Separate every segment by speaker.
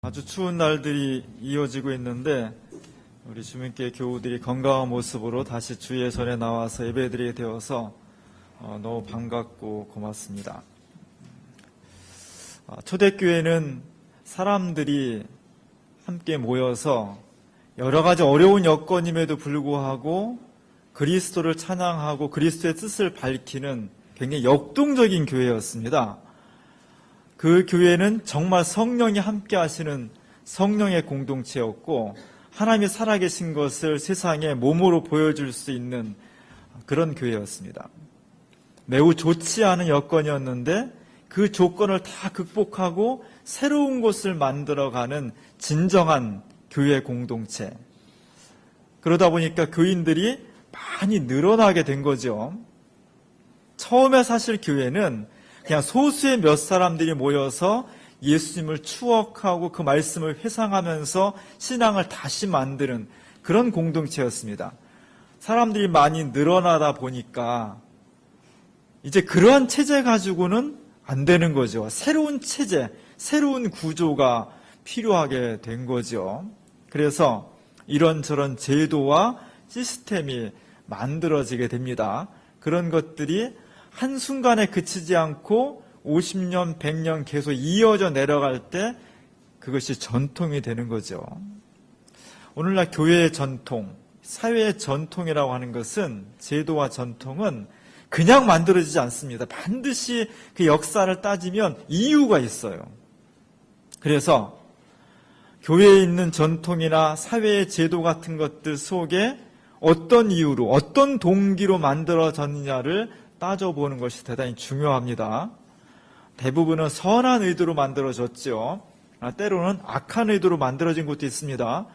Speaker 1: 아주 추운 날들이 이어지고 있는데 우리 주민교회 교우들이 건강한 모습으로 다시 주의 전에 나와서 예배드리게 되어서 너무 반갑고 고맙습니다. 초대교회는 사람들이 함께 모여서 여러 가지 어려운 여건임에도 불구하고 그리스도를 찬양하고 그리스도의 뜻을 밝히는 굉장히 역동적인 교회였습니다. 그 교회는 정말 성령이 함께 하시는 성령의 공동체였고 하나님이 살아계신 것을 세상에 몸으로 보여줄 수 있는 그런 교회였습니다. 매우 좋지 않은 여건이었는데 그 조건을 다 극복하고 새로운 곳을 만들어가는 진정한 교회 공동체. 그러다 보니까 교인들이 많이 늘어나게 된 거죠. 처음에 사실 교회는 그냥 소수의 몇 사람들이 모여서 예수님을 추억하고 그 말씀을 회상하면서 신앙을 다시 만드는 그런 공동체였습니다. 사람들이 많이 늘어나다 보니까 이제 그러한 체제 가지고는 안 되는 거죠. 새로운 체제, 새로운 구조가 필요하게 된 거죠. 그래서 이런저런 제도와 시스템이 만들어지게 됩니다. 그런 것들이 한순간에 그치지 않고 50년, 100년 계속 이어져 내려갈 때 그것이 전통이 되는 거죠. 오늘날 교회의 전통, 사회의 전통이라고 하는 것은 제도와 전통은 그냥 만들어지지 않습니다. 반드시 그 역사를 따지면 이유가 있어요. 그래서 교회에 있는 전통이나 사회의 제도 같은 것들 속에 어떤 이유로, 어떤 동기로 만들어졌느냐를 따져보는 것이 대단히 중요합니다. 대부분은 선한 의도로 만들어졌죠. 때로는 악한 의도로 만들어진 것도 있습니다.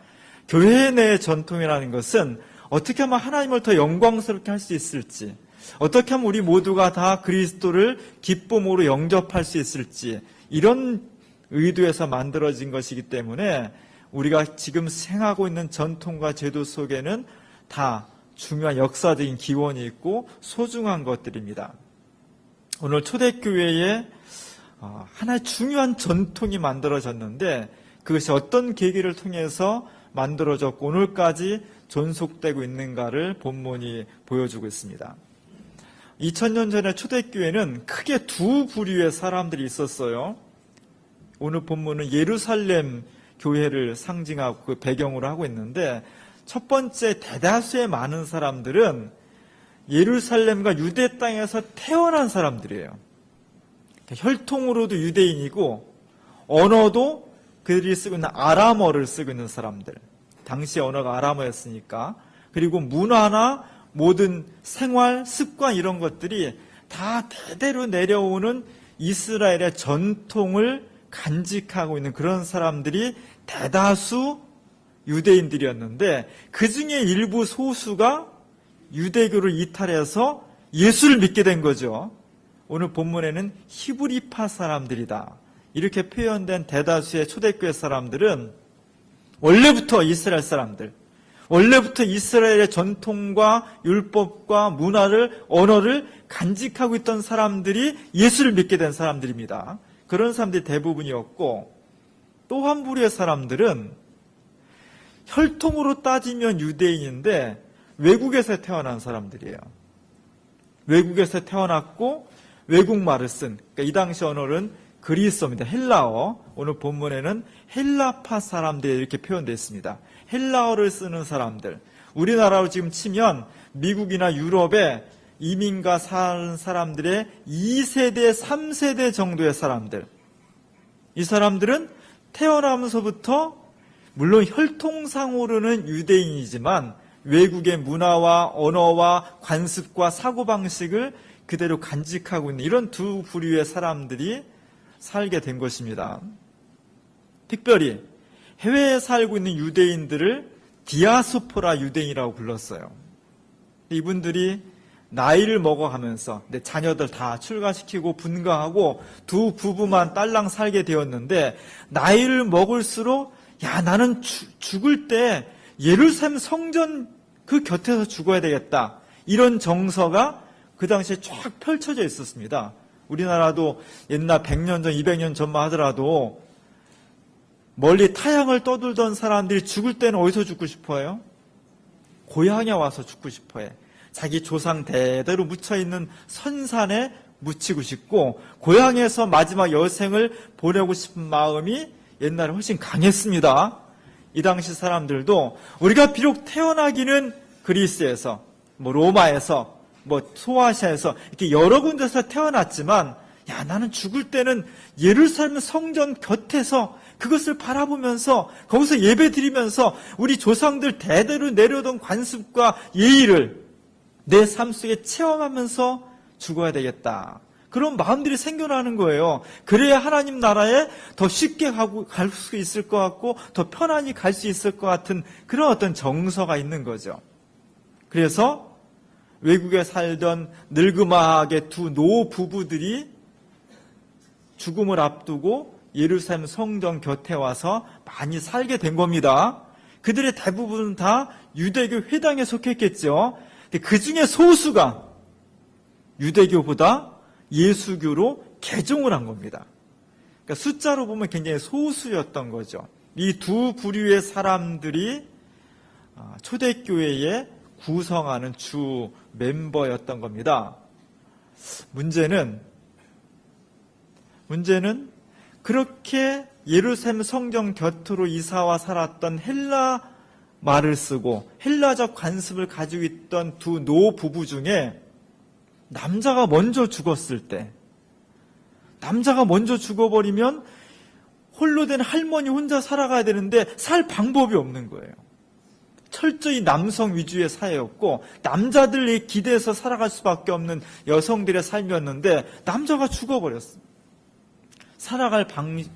Speaker 1: 교회 내의 전통이라는 것은 어떻게 하면 하나님을 더 영광스럽게 할 수 있을지, 어떻게 하면 우리 모두가 다 그리스도를 기쁨으로 영접할 수 있을지, 이런 의도에서 만들어진 것이기 때문에 우리가 지금 생하고 있는 전통과 제도 속에는 다 중요한 역사적인 기원이 있고 소중한 것들입니다. 오늘 초대교회에 하나의 중요한 전통이 만들어졌는데 그것이 어떤 계기를 통해서 만들어졌고 오늘까지 존속되고 있는가를 본문이 보여주고 있습니다. 2000년 전에 초대교회는 크게 두 부류의 사람들이 있었어요. 오늘 본문은 예루살렘 교회를 상징하고 그 배경으로 하고 있는데 첫 번째 대다수의 많은 사람들은 예루살렘과 유대 땅에서 태어난 사람들이에요. 혈통으로도 유대인이고 언어도 그들이 쓰고 있는 아람어를 쓰고 있는 사람들. 당시 언어가 아람어였으니까. 그리고 문화나 모든 생활, 습관 이런 것들이 다 대대로 내려오는 이스라엘의 전통을 간직하고 있는 그런 사람들이 대다수 유대인들이었는데 그 중에 일부 소수가 유대교를 이탈해서 예수를 믿게 된 거죠. 오늘 본문에는 히브리파 사람들이다. 이렇게 표현된 대다수의 초대교회 사람들은 원래부터 이스라엘 사람들, 원래부터 이스라엘의 전통과 율법과 문화를, 언어를 간직하고 있던 사람들이 예수를 믿게 된 사람들입니다. 그런 사람들이 대부분이었고 또 한 부류의 사람들은 혈통으로 따지면 유대인인데 외국에서 태어난 사람들이에요. 외국에서 태어났고 외국말을 쓴, 그러니까 이 당시 언어는 그리스어입니다. 헬라어. 오늘 본문에는 헬라파 사람들이 이렇게 표현되어 있습니다. 헬라어를 쓰는 사람들. 우리나라로 지금 치면 미국이나 유럽에 이민가 사는 사람들의 2세대, 3세대 정도의 사람들. 이 사람들은 태어나면서부터 물론 혈통상으로는 유대인이지만 외국의 문화와 언어와 관습과 사고방식을 그대로 간직하고 있는 이런 두 부류의 사람들이 살게 된 것입니다. 특별히 해외에 살고 있는 유대인들을 디아스포라 유대인이라고 불렀어요. 이분들이 나이를 먹어가면서 내 자녀들 다 출가시키고 분가하고 두 부부만 딸랑 살게 되었는데 나이를 먹을수록 야 나는 죽을 때 예루살렘 성전 그 곁에서 죽어야 되겠다. 이런 정서가 그 당시에 쫙 펼쳐져 있었습니다. 우리나라도 옛날 100년 전, 200년 전만 하더라도 멀리 타향을 떠돌던 사람들이 죽을 때는 어디서 죽고 싶어요? 고향에 와서 죽고 싶어요. 자기 조상 대대로 묻혀있는 선산에 묻히고 싶고 고향에서 마지막 여생을 보내고 싶은 마음이 옛날에 훨씬 강했습니다. 이 당시 사람들도 우리가 비록 태어나기는 그리스에서, 로마에서, 소아시아에서 이렇게 여러 군데서 태어났지만 야, 나는 죽을 때는 예루살렘 성전 곁에서 그것을 바라보면서 거기서 예배드리면서 우리 조상들 대대로 내려오던 관습과 예의를 내 삶 속에 체험하면서 죽어야 되겠다. 그런 마음들이 생겨나는 거예요. 그래야 하나님 나라에 더 쉽게 갈 수 있을 것 같고 더 편안히 갈 수 있을 것 같은 그런 어떤 정서가 있는 거죠. 그래서 외국에 살던 늙음하게 두 노 부부들이 죽음을 앞두고 예루살렘 성전 곁에 와서 많이 살게 된 겁니다. 그들의 대부분은 다 유대교 회당에 속했겠죠. 그 중에 소수가 유대교보다 예수교로 개종을 한 겁니다. 그러니까 숫자로 보면 굉장히 소수였던 거죠. 이 두 부류의 사람들이 초대교회에 구성하는 주 멤버였던 겁니다. 문제는 그렇게 예루살렘 성전 곁으로 이사와 살았던 헬라 말을 쓰고 헬라적 관습을 가지고 있던 두 노 부부 중에 남자가 먼저 죽었을 때, 남자가 먼저 죽어버리면 홀로 된 할머니 혼자 살아가야 되는데 살 방법이 없는 거예요. 철저히 남성 위주의 사회였고 남자들에 기대서 살아갈 수밖에 없는 여성들의 삶이었는데 남자가 죽어버렸어요. 살아갈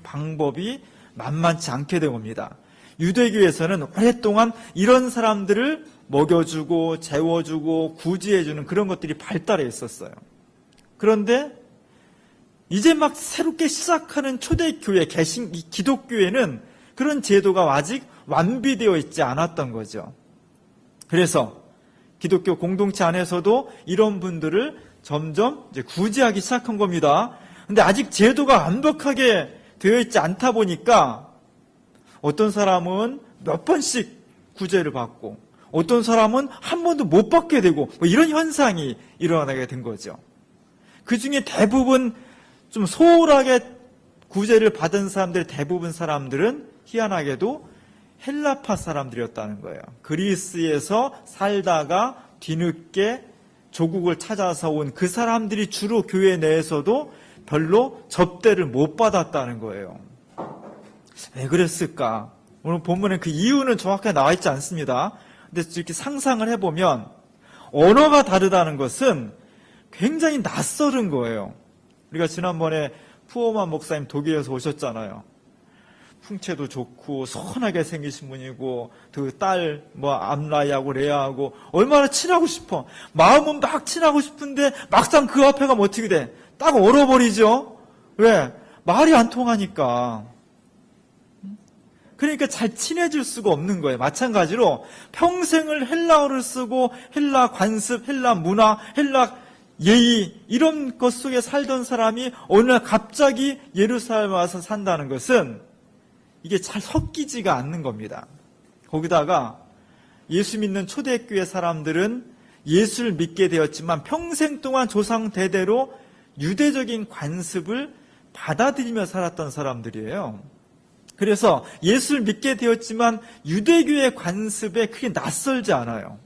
Speaker 1: 방법이 만만치 않게 된 겁니다. 유대교에서는 오랫동안 이런 사람들을 먹여주고 재워주고 구제해주는 그런 것들이 발달해 있었어요. 그런데 이제 막 새롭게 시작하는 초대교회, 기독교회는 그런 제도가 아직 완비되어 있지 않았던 거죠. 그래서 기독교 공동체 안에서도 이런 분들을 점점 이제 구제하기 시작한 겁니다. 근데 아직 제도가 완벽하게 되어 있지 않다 보니까 어떤 사람은 몇 번씩 구제를 받고 어떤 사람은 한 번도 못 받게 되고 이런 현상이 일어나게 된 거죠. 그 중에 대부분 좀 소홀하게 구제를 받은 사람들 대부분 사람들은 희한하게도 헬라파 사람들이었다는 거예요. 그리스에서 살다가 뒤늦게 조국을 찾아서 온 그 사람들이 주로 교회 내에서도 별로 접대를 못 받았다는 거예요. 왜 그랬을까? 오늘 본문에 그 이유는 정확하게 나와 있지 않습니다. 근데 이렇게 상상을 해보면 언어가 다르다는 것은 굉장히 낯설은 거예요. 우리가 지난번에 푸어만 목사님 독일에서 오셨잖아요. 풍채도 좋고 선하게 생기신 분이고 그 딸 암라이하고 레아하고 얼마나 친하고 싶어. 마음은 막 친하고 싶은데 막상 그 앞에 가면 어떻게 돼? 딱 얼어버리죠. 왜? 말이 안 통하니까. 그러니까 잘 친해질 수가 없는 거예요. 마찬가지로 평생을 헬라어를 쓰고 헬라 관습, 헬라 문화, 헬라 예의 이런 것 속에 살던 사람이 어느 날 갑자기 예루살렘에 와서 산다는 것은 이게 잘 섞이지가 않는 겁니다. 거기다가 예수 믿는 초대교회 사람들은 예수를 믿게 되었지만 평생 동안 조상 대대로 유대적인 관습을 받아들이며 살았던 사람들이에요. 그래서 예수를 믿게 되었지만 유대교의 관습에 크게 낯설지 않아요.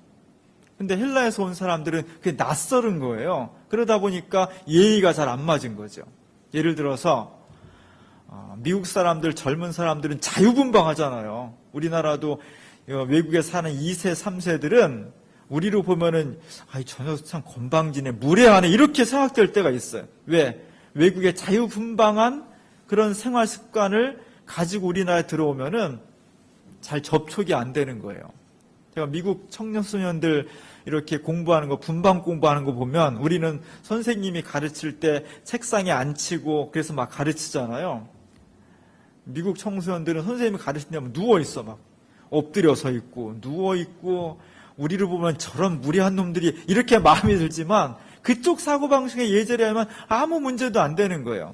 Speaker 1: 근데 헬라에서 온 사람들은 그게 낯설은 거예요. 그러다 보니까 예의가 잘 안 맞은 거죠. 예를 들어서 미국 사람들, 젊은 사람들은 자유분방하잖아요. 우리나라도 외국에 사는 2세, 3세들은 우리로 보면은 저 녀석 참 건방지네, 무례하네 이렇게 생각될 때가 있어요. 왜? 외국의 자유분방한 그런 생활 습관을 가지고 우리나라에 들어오면은 잘 접촉이 안 되는 거예요. 제가 미국 청소년들 이렇게 공부하는 거, 분방 공부하는 거 보면 우리는 선생님이 가르칠 때 책상에 앉히고 그래서 막 가르치잖아요. 미국 청소년들은 선생님이 가르치냐면 누워있어. 막 엎드려 서 있고 누워있고 우리를 보면 저런 무례한 놈들이 이렇게 마음이 들지만 그쪽 사고방식에 예절이 하면 아무 문제도 안 되는 거예요.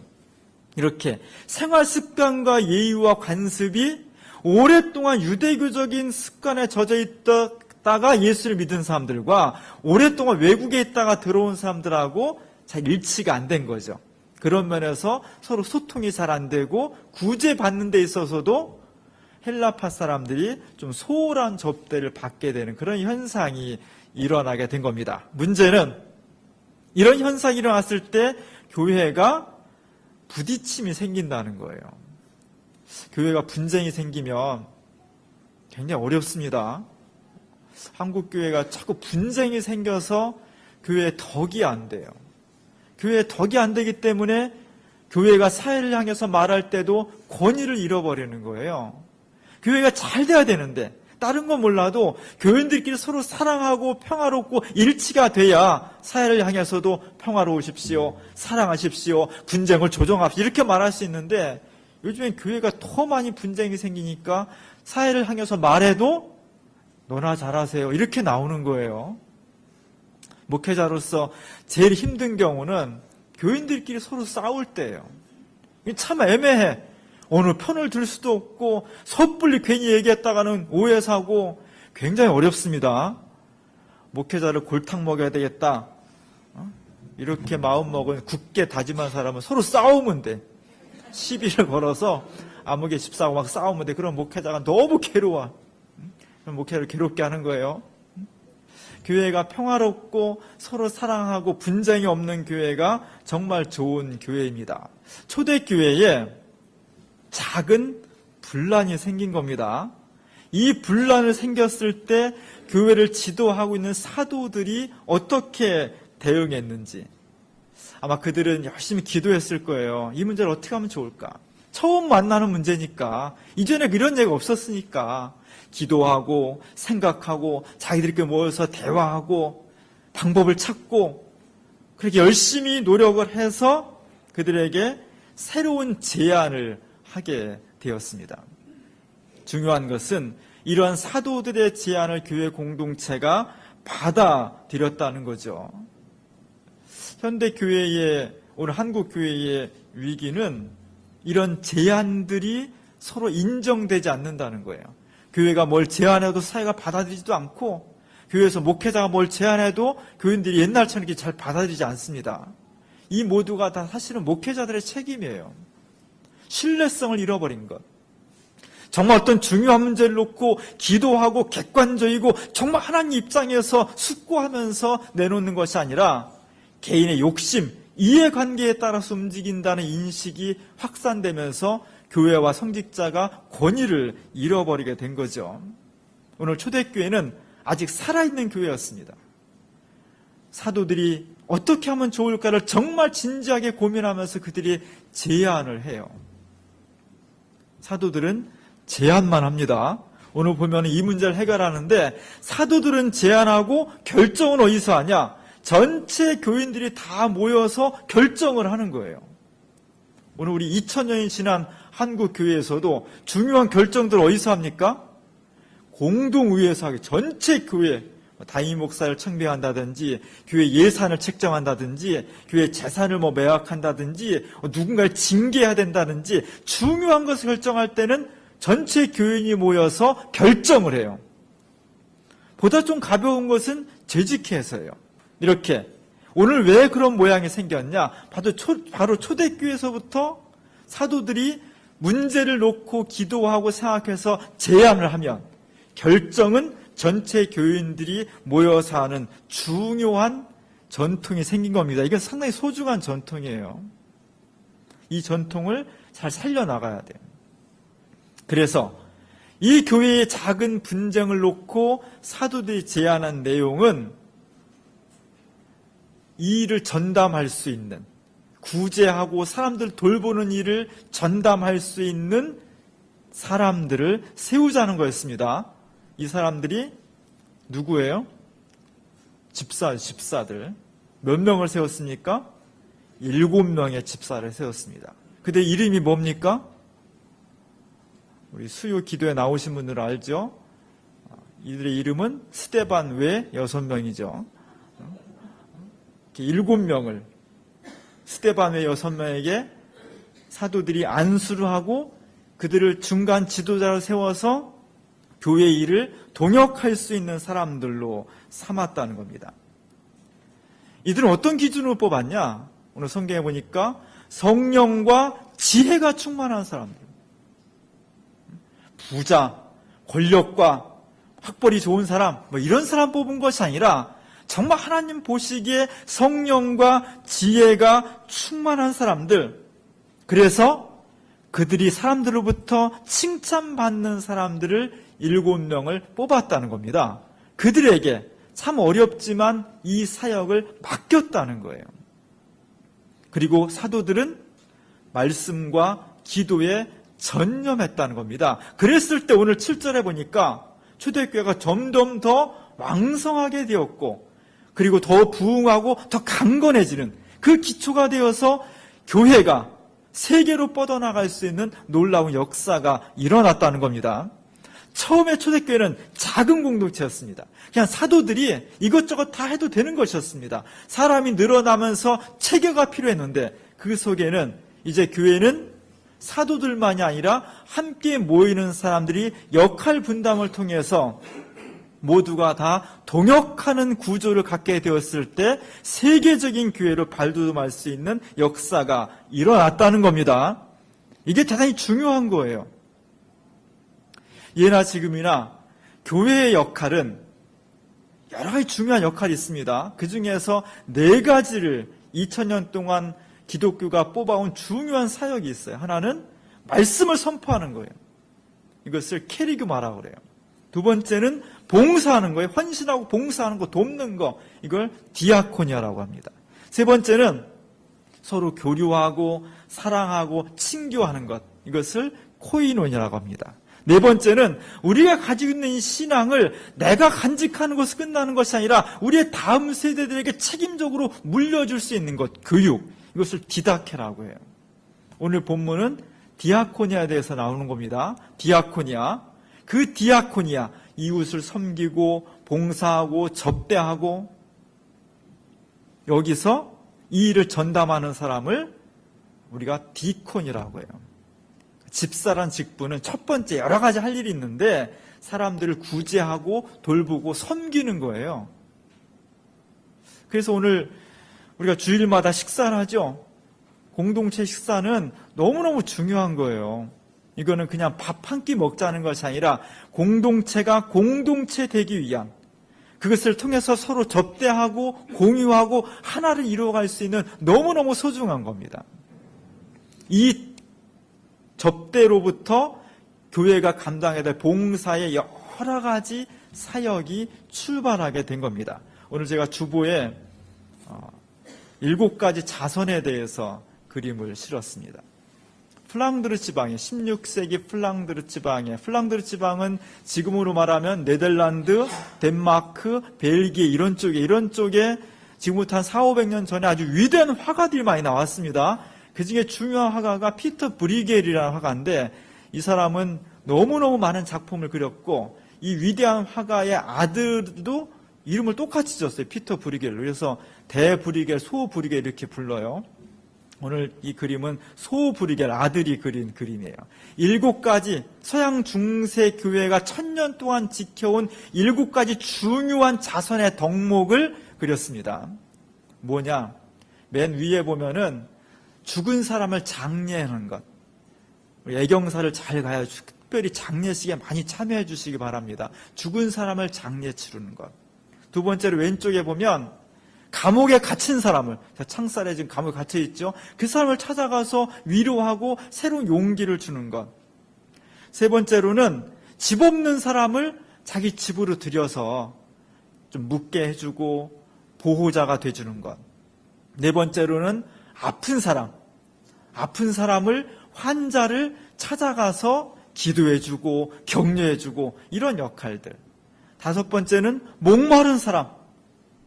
Speaker 1: 이렇게 생활 습관과 예의와 관습이 오랫동안 유대교적인 습관에 젖어 있다가 예수를 믿은 사람들과 오랫동안 외국에 있다가 들어온 사람들하고 잘 일치가 안 된 거죠. 그런 면에서 서로 소통이 잘 안 되고 구제받는 데 있어서도 헬라파 사람들이 좀 소홀한 접대를 받게 되는 그런 현상이 일어나게 된 겁니다. 문제는 이런 현상이 일어났을 때 교회가 부딪힘이 생긴다는 거예요. 교회가 분쟁이 생기면 굉장히 어렵습니다. 한국 교회가 자꾸 분쟁이 생겨서 교회에 덕이 안 돼요. 교회에 덕이 안 되기 때문에 교회가 사회를 향해서 말할 때도 권위를 잃어버리는 거예요. 교회가 잘 돼야 되는데 다른 건 몰라도 교인들끼리 서로 사랑하고 평화롭고 일치가 돼야 사회를 향해서도 평화로우십시오, 사랑하십시오, 분쟁을 조정합시오 이렇게 말할 수 있는데 요즘엔 교회가 더 많이 분쟁이 생기니까 사회를 향해서 말해도 너나 잘하세요 이렇게 나오는 거예요. 목회자로서 제일 힘든 경우는 교인들끼리 서로 싸울 때예요. 참 애매해. 어느 편을 들 수도 없고 섣불리 괜히 얘기했다가는 오해 사고 굉장히 어렵습니다. 목회자를 골탕 먹여야 되겠다. 이렇게 마음먹은 굳게 다짐한 사람은 서로 싸우면 돼. 시비를 걸어서 암흑의 집사하고 막 싸우면 돼. 그럼 목회자가 너무 괴로워. 그럼 목회자를 괴롭게 하는 거예요. 교회가 평화롭고 서로 사랑하고 분쟁이 없는 교회가 정말 좋은 교회입니다. 초대교회에 작은 분란이 생긴 겁니다. 이 분란을 생겼을 때 교회를 지도하고 있는 사도들이 어떻게 대응했는지 아마 그들은 열심히 기도했을 거예요. 이 문제를 어떻게 하면 좋을까? 처음 만나는 문제니까 이전에 이런 얘기가 없었으니까 기도하고 생각하고 자기들끼리 모여서 대화하고 방법을 찾고 그렇게 열심히 노력을 해서 그들에게 새로운 제안을 하게 되었습니다. 중요한 것은 이러한 사도들의 제안을 교회 공동체가 받아들였다는 거죠. 현대 교회의 오늘 한국 교회의 위기는 이런 제안들이 서로 인정되지 않는다는 거예요. 교회가 뭘 제안해도 사회가 받아들이지도 않고 교회에서 목회자가 뭘 제안해도 교인들이 옛날처럼 이렇게 잘 받아들이지 않습니다. 이 모두가 다 사실은 목회자들의 책임이에요. 신뢰성을 잃어버린 것. 정말 어떤 중요한 문제를 놓고 기도하고 객관적이고 정말 하나님 입장에서 숙고하면서 내놓는 것이 아니라 개인의 욕심, 이해관계에 따라서 움직인다는 인식이 확산되면서 교회와 성직자가 권위를 잃어버리게 된 거죠. 오늘 초대교회는 아직 살아있는 교회였습니다. 사도들이 어떻게 하면 좋을까를 정말 진지하게 고민하면서 그들이 제안을 해요. 사도들은 제안만 합니다. 오늘 보면 이 문제를 해결하는데 사도들은 제안하고 결정은 어디서 하냐? 전체 교인들이 다 모여서 결정을 하는 거예요. 오늘 우리 2000년이 지난 한국 교회에서도 중요한 결정들을 어디서 합니까? 공동의회에서 하게 전체 교회 담임 목사를 청빙한다든지 교회 예산을 책정한다든지 교회 재산을 매각한다든지 누군가를 징계해야 된다든지 중요한 것을 결정할 때는 전체 교인이 모여서 결정을 해요. 보다 좀 가벼운 것은 재직해서예요. 이렇게 오늘 왜 그런 모양이 생겼냐? 바로 초대교회에서부터 사도들이 문제를 놓고 기도하고 생각해서 제안을 하면 결정은 전체 교인들이 모여서 하는 중요한 전통이 생긴 겁니다. 이건 상당히 소중한 전통이에요. 이 전통을 잘 살려나가야 돼요. 그래서 이 교회의 작은 분쟁을 놓고 사도들이 제안한 내용은 이 일을 전담할 수 있는, 구제하고 사람들 돌보는 일을 전담할 수 있는 사람들을 세우자는 거였습니다. 이 사람들이 누구예요? 집사들. 몇 명을 세웠습니까? 7명의 집사를 세웠습니다. 그들 이름이 뭡니까? 우리 수요 기도에 나오신 분들은 알죠? 이들의 이름은 스데반 외 6명이죠. 7명을 스데반 외 6명에게 사도들이 안수를 하고 그들을 중간 지도자로 세워서 교회 일을 동역할 수 있는 사람들로 삼았다는 겁니다. 이들은 어떤 기준으로 뽑았냐? 오늘 성경에 보니까 성령과 지혜가 충만한 사람들. 부자, 권력과 학벌이 좋은 사람, 이런 사람 뽑은 것이 아니라 정말 하나님 보시기에 성령과 지혜가 충만한 사람들. 그래서 그들이 사람들로부터 칭찬받는 사람들을 7명을 뽑았다는 겁니다. 그들에게 참 어렵지만 이 사역을 맡겼다는 거예요. 그리고 사도들은 말씀과 기도에 전념했다는 겁니다. 그랬을 때 오늘 7절에 보니까 초대교회가 점점 더 왕성하게 되었고 그리고 더 부흥하고 더 강건해지는 그 기초가 되어서 교회가 세계로 뻗어나갈 수 있는 놀라운 역사가 일어났다는 겁니다. 처음에 초대교회는 작은 공동체였습니다. 그냥 사도들이 이것저것 다 해도 되는 것이었습니다. 사람이 늘어나면서 체계가 필요했는데 그 속에는 이제 교회는 사도들만이 아니라 함께 모이는 사람들이 역할 분담을 통해서 모두가 다 동역하는 구조를 갖게 되었을 때 세계적인 교회로 발돋움할 수 있는 역사가 일어났다는 겁니다. 이게 대단히 중요한 거예요. 예나 지금이나 교회의 역할은 여러 가지 중요한 역할이 있습니다. 그 중에서 4가지를 2000년 동안 기독교가 뽑아온 중요한 사역이 있어요. 하나는 말씀을 선포하는 거예요. 이것을 캐리그마라고 그래요. 두 번째는 봉사하는 거예요. 헌신하고 봉사하는 거, 돕는 거. 이걸 디아코니아라고 합니다. 세 번째는 서로 교류하고 사랑하고 친교하는 것. 이것을 코이노니아라고 합니다. 네 번째는 우리가 가지고 있는 이 신앙을 내가 간직하는 것으로 끝나는 것이 아니라 우리의 다음 세대들에게 책임적으로 물려줄 수 있는 것, 교육. 이것을 디다케라고 해요. 오늘 본문은 디아코니아에 대해서 나오는 겁니다. 디아코니아. 그 디아코니아, 이웃을 섬기고 봉사하고 접대하고 여기서 이 일을 전담하는 사람을 우리가 디콘이라고 해요. 집사란 직분은 첫 번째 여러 가지 할 일이 있는데 사람들을 구제하고 돌보고 섬기는 거예요. 그래서 오늘 우리가 주일마다 식사를 하죠. 공동체 식사는 너무너무 중요한 거예요. 이거는 그냥 밥 한 끼 먹자는 것이 아니라 공동체가 공동체 되기 위한 그것을 통해서 서로 접대하고 공유하고 하나를 이루어갈 수 있는 너무너무 소중한 겁니다. 이 접대로부터 교회가 감당해야 될 봉사의 여러 가지 사역이 출발하게 된 겁니다. 오늘 제가 주보에 7가지 자선에 대해서 그림을 실었습니다. 플랑드르 지방에 16세기 플랑드르 지방은 지금으로 말하면 네덜란드, 덴마크, 벨기에 이런 쪽에 지금부터 한 400~500년 전에 아주 위대한 화가들이 많이 나왔습니다. 그 중에 중요한 화가가 피터 브리겔이라는 화가인데 이 사람은 너무너무 많은 작품을 그렸고 이 위대한 화가의 아들도 이름을 똑같이 지었어요. 피터 브리겔로. 그래서 대브리겔, 소브리겔 이렇게 불러요. 오늘 이 그림은 소브리겔 아들이 그린 그림이에요. 7가지 서양 중세 교회가 1000년 동안 지켜온 7가지 중요한 자선의 덕목을 그렸습니다. 뭐냐? 맨 위에 보면은 죽은 사람을 장례하는 것. 애경사를 잘 가야 특별히 장례식에 많이 참여해 주시기 바랍니다. 죽은 사람을 장례 치르는 것. 두 번째로 왼쪽에 보면 감옥에 갇힌 사람을, 창살에 지금 감옥에 갇혀 있죠. 그 사람을 찾아가서 위로하고 새로운 용기를 주는 것. 세 번째로는 집 없는 사람을 자기 집으로 들여서 좀 묵게 해주고 보호자가 돼주는 것. 네 번째로는 아픈 사람을 환자를 찾아가서 기도해주고 격려해주고 이런 역할들. 5번째는 목마른 사람,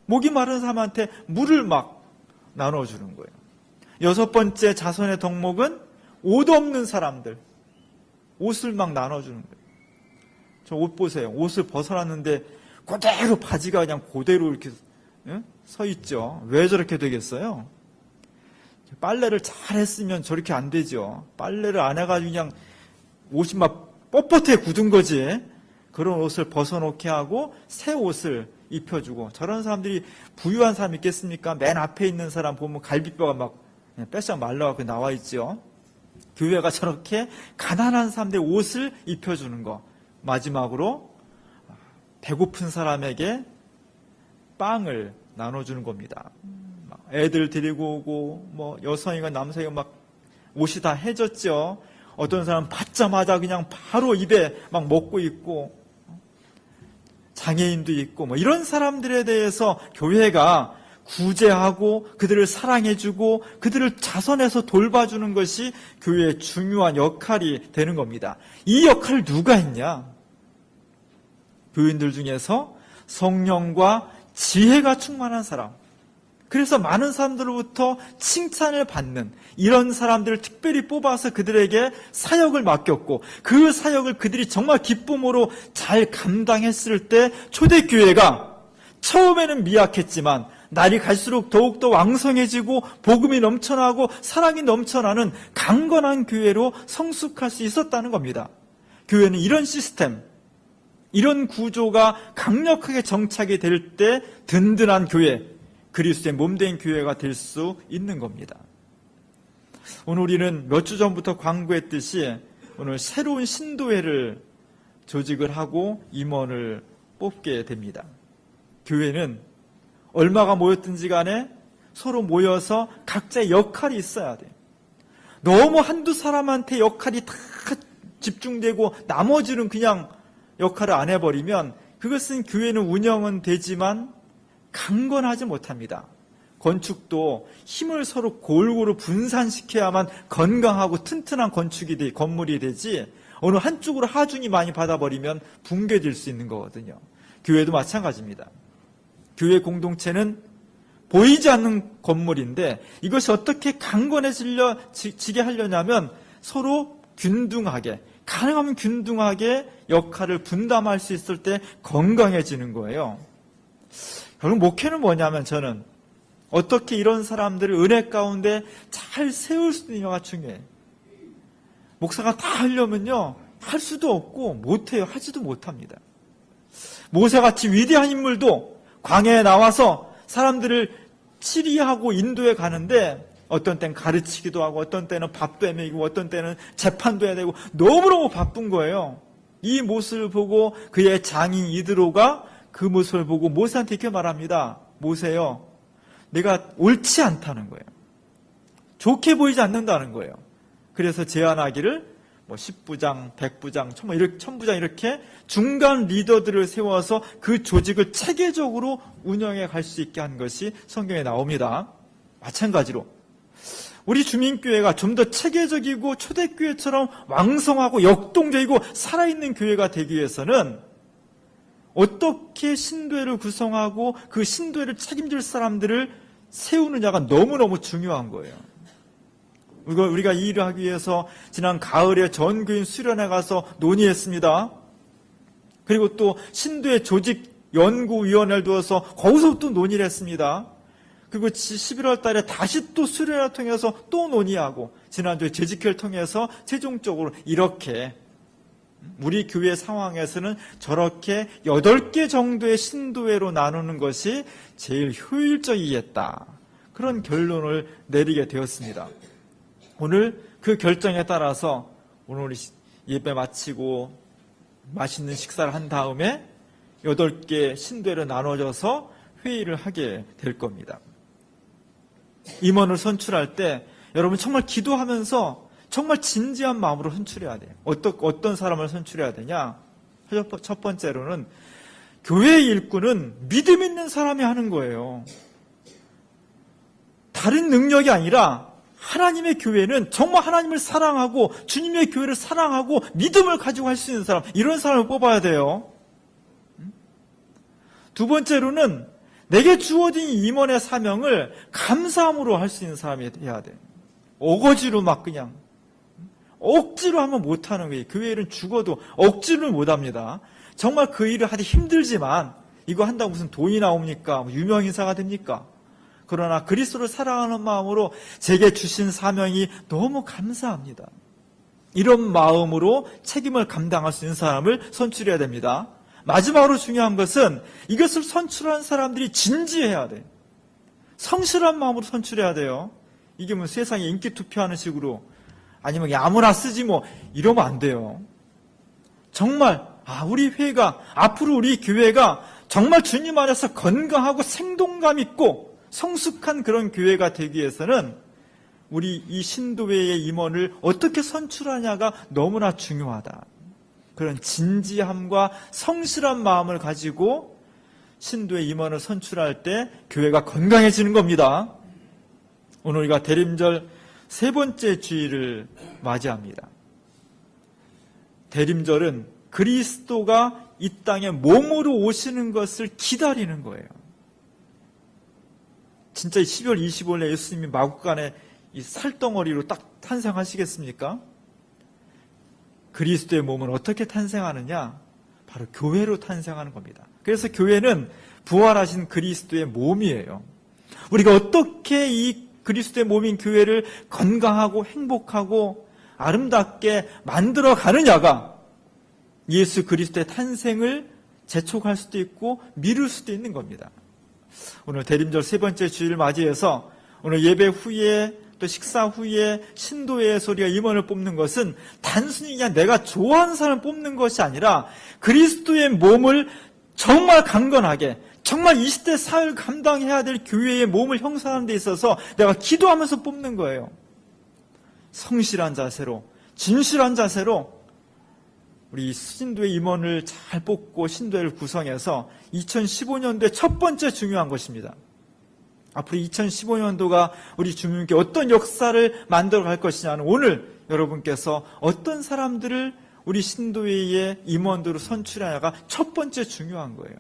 Speaker 1: 목이 마른 사람한테 물을 막 나눠주는 거예요. 6번째 자선의 덕목은 옷 없는 사람들, 옷을 막 나눠주는 거예요. 저 옷 보세요. 옷을 벗어놨는데 그대로 바지가 그냥 그대로 이렇게 서 있죠. 왜 저렇게 되겠어요? 빨래를 잘 했으면 저렇게 안 되죠. 빨래를 안 해가지고 그냥 옷이 막 뻣뻣해 굳은 거지. 그런 옷을 벗어놓게 하고 새 옷을 입혀주고, 저런 사람들이 부유한 사람 있겠습니까? 맨 앞에 있는 사람 보면 갈비뼈가 막 뼈싹 말라갖고 나와 있죠. 교회가 저렇게 가난한 사람들 옷을 입혀주는 거. 마지막으로 배고픈 사람에게 빵을 나눠주는 겁니다. 애들 데리고 오고, 뭐 여성이가 남성이가 막 옷이 다 해졌죠. 어떤 사람은 받자마자 그냥 바로 입에 막 먹고 있고, 장애인도 있고, 뭐 이런 사람들에 대해서 교회가 구제하고 그들을 사랑해주고 그들을 자선해서 돌봐주는 것이 교회의 중요한 역할이 되는 겁니다. 이 역할을 누가 했냐? 교인들 중에서 성령과 지혜가 충만한 사람, 그래서 많은 사람들로부터 칭찬을 받는 이런 사람들을 특별히 뽑아서 그들에게 사역을 맡겼고, 그 사역을 그들이 정말 기쁨으로 잘 감당했을 때 초대교회가 처음에는 미약했지만 날이 갈수록 더욱더 왕성해지고 복음이 넘쳐나고 사랑이 넘쳐나는 강건한 교회로 성숙할 수 있었다는 겁니다. 교회는 이런 시스템, 이런 구조가 강력하게 정착이 될 때 든든한 교회, 그리스도의 몸된 교회가 될 수 있는 겁니다. 오늘 우리는 몇 주 전부터 광고했듯이 오늘 새로운 신도회를 조직을 하고 임원을 뽑게 됩니다. 교회는 얼마가 모였든지 간에 서로 모여서 각자의 역할이 있어야 돼요. 너무 한두 사람한테 역할이 다 집중되고 나머지는 그냥 역할을 안 해버리면 그것은 교회는 운영은 되지만 강건하지 못합니다. 건축도 힘을 서로 골고루 분산시켜야만 건강하고 튼튼한 건물이 되지, 어느 한쪽으로 하중이 많이 받아버리면 붕괴될 수 있는 거거든요. 교회도 마찬가지입니다. 교회 공동체는 보이지 않는 건물인데 이것이 어떻게 강건해지게 하려냐면 서로 균등하게, 가능하면 균등하게 역할을 분담할 수 있을 때 건강해지는 거예요. 결국 목회는 뭐냐면, 저는 어떻게 이런 사람들을 은혜 가운데 잘 세울 수 있느냐가 중요해요. 목사가 다 하려면요, 할 수도 없고 못해요. 하지도 못합니다. 모세같이 위대한 인물도 광야에 나와서 사람들을 치리하고 인도해 가는데 어떤 때는 가르치기도 하고 어떤 때는 밥도 해먹이고 어떤 때는 재판도 해야 되고 너무너무 바쁜 거예요. 이 모습을 보고 그의 장인 이드로가 그 모습을 보고 모세한테 이렇게 말합니다. 모세요, 내가 옳지 않다는 거예요. 좋게 보이지 않는다는 거예요. 그래서 제안하기를 10부장, 100부장, 1000부장 이렇게 중간 리더들을 세워서 그 조직을 체계적으로 운영해 갈 수 있게 한 것이 성경에 나옵니다. 마찬가지로 우리 주민교회가 좀 더 체계적이고 초대교회처럼 왕성하고 역동적이고 살아있는 교회가 되기 위해서는 어떻게 신도회를 구성하고 그 신도회를 책임질 사람들을 세우느냐가 너무너무 중요한 거예요. 우리가 이 일을 하기 위해서 지난 가을에 전교인 수련회 가서 논의했습니다. 그리고 또 신도회 조직 연구위원회를 두어서 거기서 또 논의를 했습니다. 그리고 11월 달에 다시 또 수련회를 통해서 또 논의하고 지난주에 재직회를 통해서 최종적으로 이렇게 우리 교회 상황에서는 저렇게 8개 정도의 신도회로 나누는 것이 제일 효율적이겠다. 그런 결론을 내리게 되었습니다. 오늘 그 결정에 따라서 오늘 우리 예배 마치고 맛있는 식사를 한 다음에 8개 신도회로 나눠져서 회의를 하게 될 겁니다. 임원을 선출할 때 여러분 정말 기도하면서 정말 진지한 마음으로 선출해야 돼요. 어떤 사람을 선출해야 되냐? 첫 번째로는 교회의 일꾼은 믿음 있는 사람이 하는 거예요. 다른 능력이 아니라 하나님의 교회는 정말 하나님을 사랑하고 주님의 교회를 사랑하고 믿음을 가지고 할 수 있는 사람, 이런 사람을 뽑아야 돼요. 두 번째로는 내게 주어진 임원의 사명을 감사함으로 할 수 있는 사람이 돼야 돼요. 어거지로 막 그냥 억지로 하면 못하는 거예요. 교회는 죽어도 억지로 못합니다. 정말 그 일을 하기 힘들지만 이거 한다고 무슨 돈이 나옵니까? 유명인사가 됩니까? 그러나 그리스도를 사랑하는 마음으로 제게 주신 사명이 너무 감사합니다. 이런 마음으로 책임을 감당할 수 있는 사람을 선출해야 됩니다. 마지막으로 중요한 것은 이것을 선출한 사람들이 진지해야 돼요. 성실한 마음으로 선출해야 돼요. 이게 뭐 세상에 인기 투표하는 식으로 아니면 아무나 쓰지 뭐 이러면 안 돼요. 정말 우리 회가 앞으로 우리 교회가 정말 주님 안에서 건강하고 생동감 있고 성숙한 그런 교회가 되기 위해서는 우리 이 신도회의 임원을 어떻게 선출하냐가 너무나 중요하다. 그런 진지함과 성실한 마음을 가지고 신도의 임원을 선출할 때 교회가 건강해지는 겁니다. 오늘 우리가 대림절 세 번째 주일을 맞이합니다. 대림절은 그리스도가 이 땅에 몸으로 오시는 것을 기다리는 거예요. 진짜 12월 25일에 예수님이 마국간에 이 살덩어리로 딱 탄생하시겠습니까? 그리스도의 몸은 어떻게 탄생하느냐? 바로 교회로 탄생하는 겁니다. 그래서 교회는 부활하신 그리스도의 몸이에요. 우리가 어떻게 이 그리스도의 몸인 교회를 건강하고 행복하고 아름답게 만들어 가느냐가 예수 그리스도의 탄생을 재촉할 수도 있고 미룰 수도 있는 겁니다. 오늘 대림절 세 번째 주일을 맞이해서 오늘 예배 후에 또 식사 후에 신도회에서 우리가 임원을 뽑는 것은 단순히 그냥 내가 좋아하는 사람을 뽑는 것이 아니라 그리스도의 몸을 정말 강건하게 정말 20대 사회를 감당해야 될 교회의 몸을 형성하는 데 있어서 내가 기도하면서 뽑는 거예요. 성실한 자세로 진실한 자세로 우리 신도의 임원을 잘 뽑고 신도회를 구성해서 2015년도에 첫 번째 중요한 것입니다. 앞으로 2015년도가 우리 주님께 어떤 역사를 만들어 갈 것이냐는 오늘 여러분께서 어떤 사람들을 우리 신도회의 임원들로 선출하냐가 첫 번째 중요한 거예요.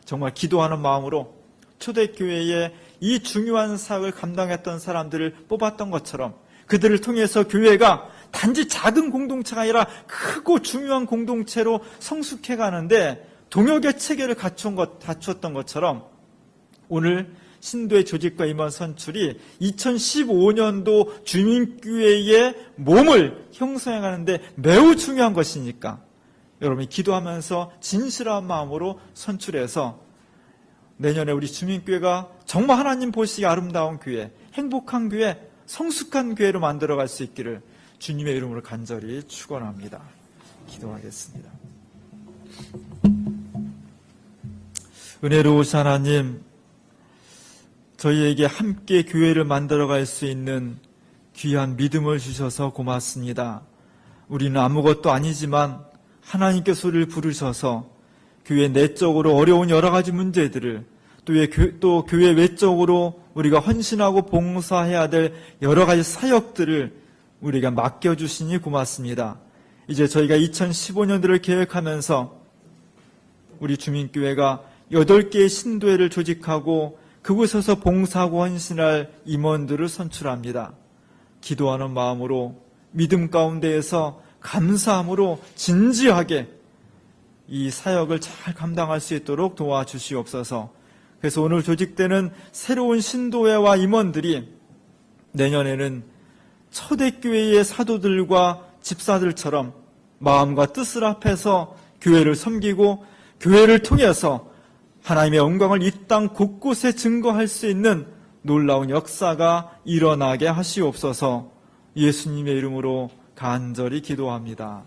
Speaker 1: 정말 기도하는 마음으로 초대교회의 이 중요한 사역을 감당했던 사람들을 뽑았던 것처럼 그들을 통해서 교회가 단지 작은 공동체가 아니라 크고 중요한 공동체로 성숙해 가는데 동역의 체계를 갖추었던 것처럼 오늘 신도의 조직과 임원 선출이 2015년도 주민교회의 몸을 형성해 가는데 매우 중요한 것이니까 여러분이 기도하면서 진실한 마음으로 선출해서 내년에 우리 주민교회가 정말 하나님 보시기에 아름다운 교회, 행복한 교회, 성숙한 교회로 만들어갈 수 있기를 주님의 이름으로 간절히 축원합니다. 기도하겠습니다. 은혜로우신 하나님, 저희에게 함께 교회를 만들어갈 수 있는 귀한 믿음을 주셔서 고맙습니다. 우리는 아무것도 아니지만 하나님께서 우리를 부르셔서 교회 내적으로 어려운 여러 가지 문제들을 또 교회 외적으로 우리가 헌신하고 봉사해야 될 여러 가지 사역들을 우리가 맡겨주시니 고맙습니다. 이제 저희가 2015년도를 계획하면서 우리 주민교회가 8개의 신도회를 조직하고 그곳에서 봉사하고 헌신할 임원들을 선출합니다. 기도하는 마음으로 믿음 가운데에서 감사함으로 진지하게 이 사역을 잘 감당할 수 있도록 도와주시옵소서. 그래서 오늘 조직되는 새로운 신도회와 임원들이 내년에는 초대교회의 사도들과 집사들처럼 마음과 뜻을 합해서 교회를 섬기고 교회를 통해서 하나님의 영광을 이 땅 곳곳에 증거할 수 있는 놀라운 역사가 일어나게 하시옵소서. 예수님의 이름으로 간절히 기도합니다.